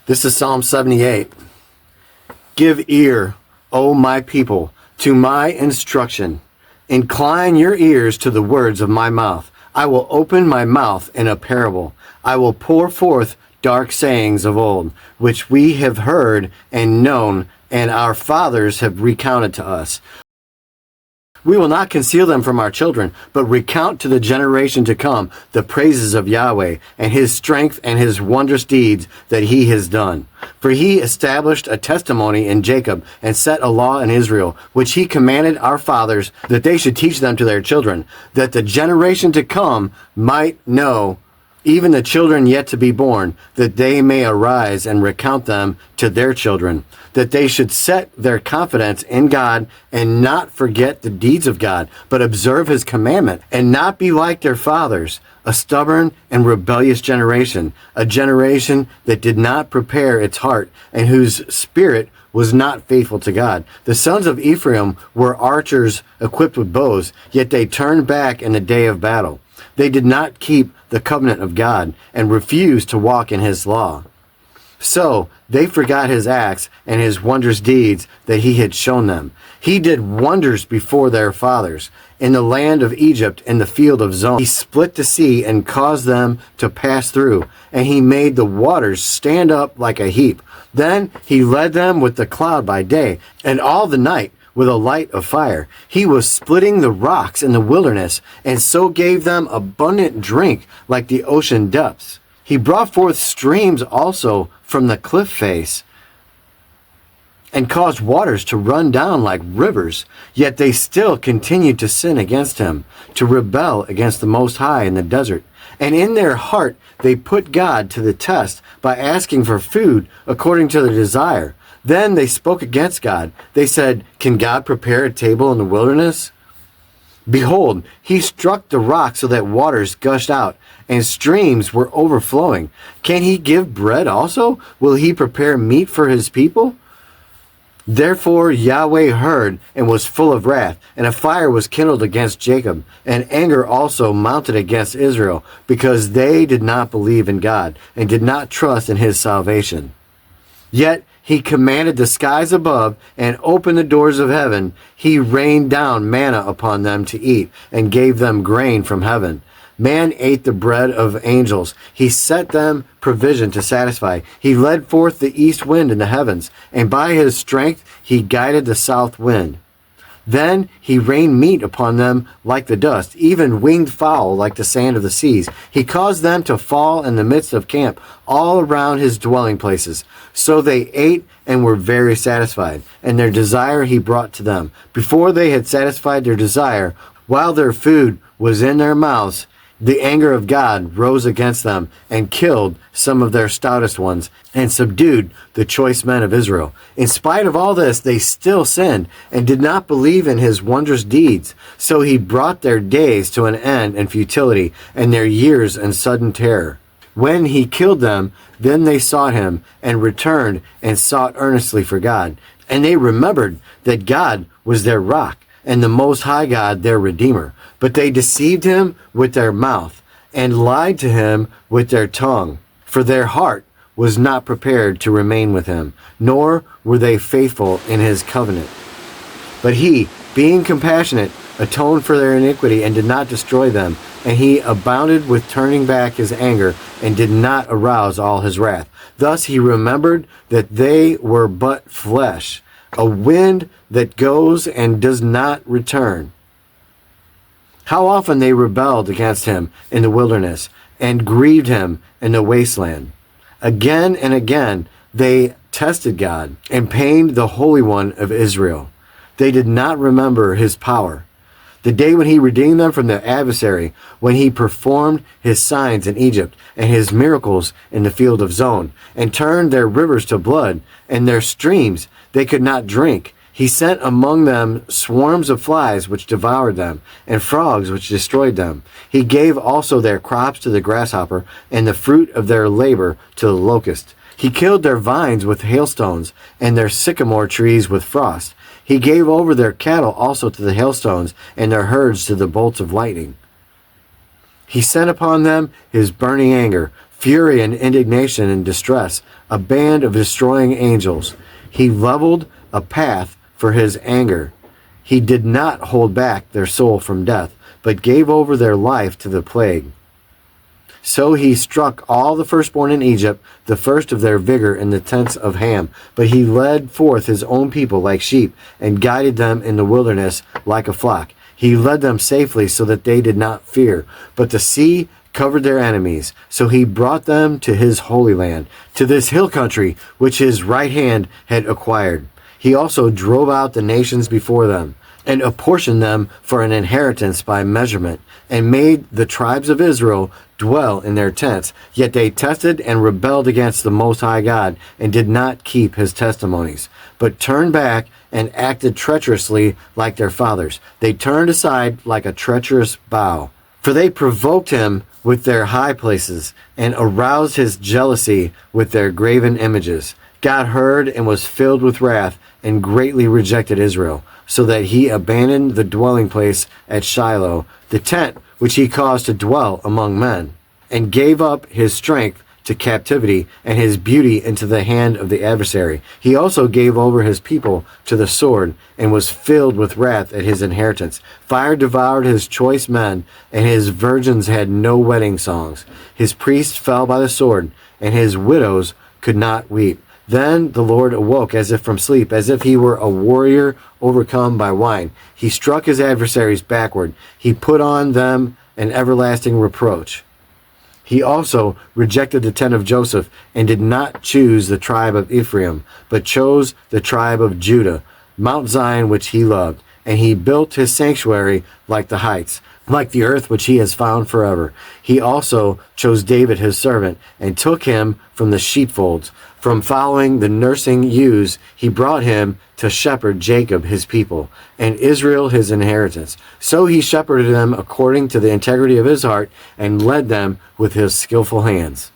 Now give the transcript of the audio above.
This is Psalm 78. Give ear, O my people, to my instruction. Incline your ears to the words of my mouth. I will open my mouth in a parable. I will pour forth dark sayings of old, which we have heard and known, and our fathers have recounted to us. We will not conceal them from our children, but recount to the generation to come the praises of Yahweh and his strength and his wondrous deeds that he has done. For he established a testimony in Jacob and set a law in Israel, which he commanded our fathers that they should teach them to their children, that the generation to come might know, even the children yet to be born, that they may arise and recount them to their children, that they should set their confidence in God and not forget the deeds of God, but observe his commandment and not be like their fathers, a stubborn and rebellious generation, a generation that did not prepare its heart and whose spirit was not faithful to God. The sons of Ephraim were archers equipped with bows, yet they turned back in the day of battle. They did not keep the covenant of God and refused to walk in his law. So they forgot his acts and his wondrous deeds that he had shown them. He did wonders before their fathers. In the land of Egypt, in the field of Zon, he split the sea and caused them to pass through, and he made the waters stand up like a heap. Then he led them with the cloud by day, and all the night with a light of fire. He was splitting the rocks in the wilderness, and so gave them abundant drink like the ocean depths. He brought forth streams also from the cliff face, and caused waters to run down like rivers. Yet they still continued to sin against him, to rebel against the Most High in the desert. And in their heart they put God to the test by asking for food according to their desire. Then they spoke against God. They said, "Can God prepare a table in the wilderness? Behold, he struck the rock so that waters gushed out, and streams were overflowing. Can he give bread also? Will he prepare meat for his people?" Therefore Yahweh heard and was full of wrath, and a fire was kindled against Jacob, and anger also mounted against Israel, because they did not believe in God, and did not trust in his salvation. Yet he commanded the skies above and opened the doors of heaven. He rained down manna upon them to eat and gave them grain from heaven. Man ate the bread of angels. He set them provision to satisfy. He led forth the east wind in the heavens, and by his strength he guided the south wind. Then he rained meat upon them like the dust, even winged fowl like the sand of the seas. He caused them to fall in the midst of camp, all around his dwelling places. So they ate and were very satisfied, and their desire he brought to them. Before they had satisfied their desire, while their food was in their mouths, the anger of God rose against them and killed some of their stoutest ones and subdued the choice men of Israel. In spite of all this, they still sinned and did not believe in his wondrous deeds. So he brought their days to an end in futility and their years in sudden terror. When he killed them, then they sought him and returned and sought earnestly for God. And they remembered that God was their rock and the Most High God their Redeemer. But they deceived him with their mouth and lied to him with their tongue. For their heart was not prepared to remain with him, nor were they faithful in his covenant. But he, being compassionate, atoned for their iniquity and did not destroy them. And he abounded with turning back his anger and did not arouse all his wrath. Thus he remembered that they were but flesh, a wind that goes and does not return. How often they rebelled against him in the wilderness and grieved him in the wasteland. Again and again they tested God and pained the Holy One of Israel. They did not remember his power, the day when he redeemed them from the adversary, when he performed his signs in Egypt and his miracles in the field of Zon, and turned their rivers to blood, and their streams they could not drink. He sent among them swarms of flies which devoured them, and frogs which destroyed them. He gave also their crops to the grasshopper, and the fruit of their labor to the locust. He killed their vines with hailstones, and their sycamore trees with frost. He gave over their cattle also to the hailstones, and their herds to the bolts of lightning. He sent upon them his burning anger, fury and indignation and distress, a band of destroying angels. He leveled a path for his anger. He did not hold back their soul from death, but gave over their life to the plague. So he struck all the firstborn in Egypt, the first of their vigor in the tents of Ham. But he led forth his own people like sheep, and guided them in the wilderness like a flock. He led them safely so that they did not fear. But the sea covered their enemies. So he brought them to his holy land, to this hill country which his right hand had acquired. He also drove out the nations before them, and apportioned them for an inheritance by measurement, and made the tribes of Israel dwell in their tents. Yet they tested and rebelled against the Most High God, and did not keep his testimonies, but turned back and acted treacherously like their fathers. They turned aside like a treacherous bow. For they provoked him with their high places, and aroused his jealousy with their graven images. God heard and was filled with wrath, and greatly rejected Israel, so that he abandoned the dwelling place at Shiloh, the tent which he caused to dwell among men, and gave up his strength to captivity, and his beauty into the hand of the adversary. He also gave over his people to the sword, and was filled with wrath at his inheritance. Fire devoured his choice men, and his virgins had no wedding songs. His priests fell by the sword, and his widows could not weep. Then the Lord awoke as if from sleep, as if he were a warrior overcome by wine. He struck his adversaries backward. He put on them an everlasting reproach. He also rejected the tent of Joseph, and did not choose the tribe of Ephraim, but chose the tribe of Judah, Mount Zion which he loved. And he built his sanctuary like the heights, like the earth which he has found forever. He also chose David his servant, and took him from the sheepfolds. From following the nursing ewes, he brought him to shepherd Jacob his people, and Israel his inheritance. So he shepherded them according to the integrity of his heart, and led them with his skillful hands.